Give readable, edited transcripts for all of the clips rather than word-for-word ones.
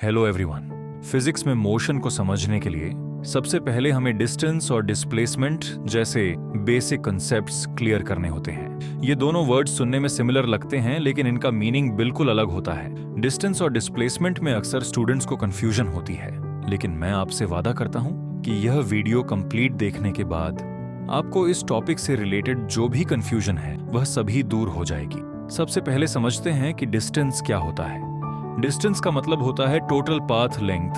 Hello everyone. Physics में motion को समझने के लिए सबसे पहले हमें डिस्टेंस और डिस्प्लेसमेंट जैसे बेसिक कॉन्सेप्ट्स क्लियर करने होते हैं। ये दोनों वर्ड्स सुनने में सिमिलर लगते हैं, लेकिन इनका मीनिंग बिल्कुल अलग होता है। डिस्टेंस और डिस्प्लेसमेंट में अक्सर स्टूडेंट्स को कंफ्यूजन होती है, लेकिन मैं आपसे वादा करता हूँ कि यह वीडियो कंप्लीट देखने के बाद आपको इस टॉपिक से रिलेटेड जो भी कंफ्यूजन है वह सभी दूर हो जाएगी। सबसे पहले समझते हैं कि डिस्टेंस क्या होता है। डिस्टेंस का मतलब होता है टोटल पाथ लेंथ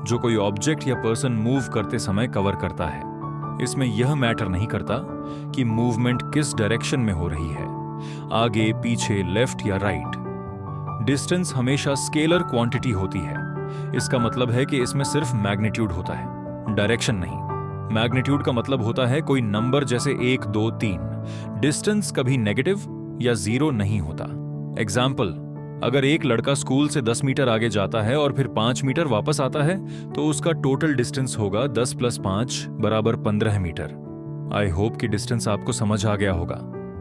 जो कोई ऑब्जेक्ट या पर्सन मूव करते समय कवर करता है। इसमें यह मैटर नहीं करता कि मूवमेंट किस डायरेक्शन में हो रही है, आगे, पीछे, लेफ्ट या राइट। डिस्टेंस हमेशा स्केलर क्वांटिटी होती है। इसका मतलब है कि इसमें सिर्फ मैग्नीट्यूड होता है, डायरेक्शन नहीं। मैग्नीट्यूड का मतलब होता है कोई नंबर जैसे 1, 2, 3। डिस्टेंस कभी नेगेटिव या जीरो नहीं होता। एग्जाम्पल, अगर एक लड़का स्कूल से 10 मीटर आगे जाता है और फिर 5 मीटर वापस आता है तो उसका टोटल डिस्टेंस होगा 10 + 5 = 15 मीटर। आई होप कि डिस्टेंस आपको समझ आ गया होगा।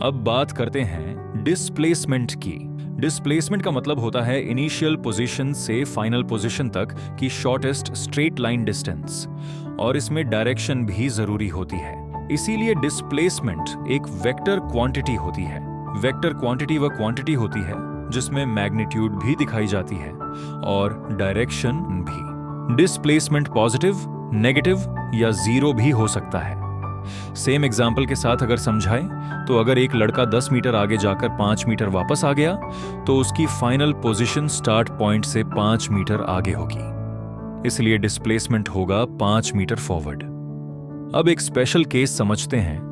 अब बात करते हैं डिस्प्लेसमेंट की। डिस्प्लेसमेंट का मतलब होता है इनिशियल पोजीशन से फाइनल पोजीशन तक की शॉर्टेस्ट स्ट्रेट लाइन डिस्टेंस, और इसमें डायरेक्शन भी जरूरी होती है। इसीलिए डिस्प्लेसमेंट एक वेक्टर क्वांटिटी होती है। वेक्टर क्वांटिटी वह क्वांटिटी होती है जिसमें मैग्नीट्यूड भी दिखाई जाती है और डायरेक्शन भी। डिस्प्लेसमेंट पॉजिटिव, नेगेटिव या जीरो भी हो सकता है। सेम एग्जाम्पल के साथ अगर समझाएं तो अगर एक लड़का 10 मीटर आगे जाकर 5 मीटर वापस आ गया तो उसकी फाइनल पोजीशन स्टार्ट पॉइंट से 5 मीटर आगे होगी, इसलिए डिस्प्लेसमेंट होगा 5 मीटर फॉरवर्ड। अब एक स्पेशल केस समझते हैं।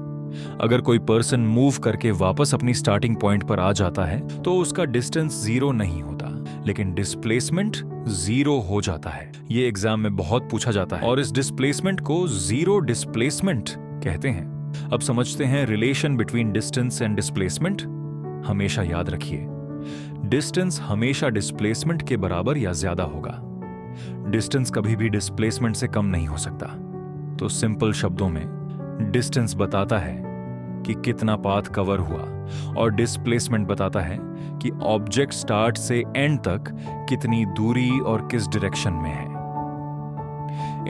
अगर कोई पर्सन मूव करके वापस अपनी स्टार्टिंग पॉइंट पर आ जाता है तो उसका डिस्टेंस जीरो नहीं होता, लेकिन डिस्प्लेसमेंट जीरो हो जाता है। ये एग्जाम में बहुत पूछा जाता है और इस डिस्प्लेसमेंट को जीरो डिस्प्लेसमेंट कहते हैं। अब समझते हैं relation between distance and displacement. हमेशा याद रखिए, डिस्टेंस हमेशा डिस्प्लेसमेंट के बराबर या ज्यादा होगा। डिस्टेंस कभी भी डिस्प्लेसमेंट से कम नहीं हो सकता। तो सिंपल शब्दों में डिस्टेंस बताता है कि कितना पाथ कवर हुआ और डिस्प्लेसमेंट बताता है कि ऑब्जेक्ट स्टार्ट से एंड तक कितनी दूरी और किस डायरेक्शन में है।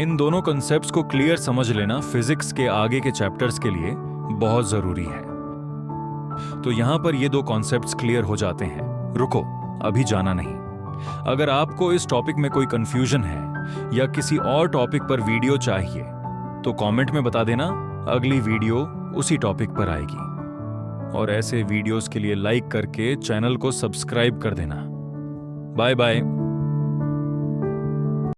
इन दोनों कॉन्सेप्ट्स को क्लियर समझ लेना फिजिक्स के आगे के चैप्टर्स के लिए बहुत जरूरी है। तो यहां पर ये दो कॉन्सेप्ट्स क्लियर हो जाते हैं। रुको, अभी जाना नहीं। अगर आपको इस टॉपिक में कोई कंफ्यूजन है या किसी और टॉपिक पर वीडियो चाहिए तो कमेंट में बता देना, अगली वीडियो उसी टॉपिक पर आएगी। और ऐसे वीडियोस के लिए लाइक करके चैनल को सब्सक्राइब कर देना। Bye bye.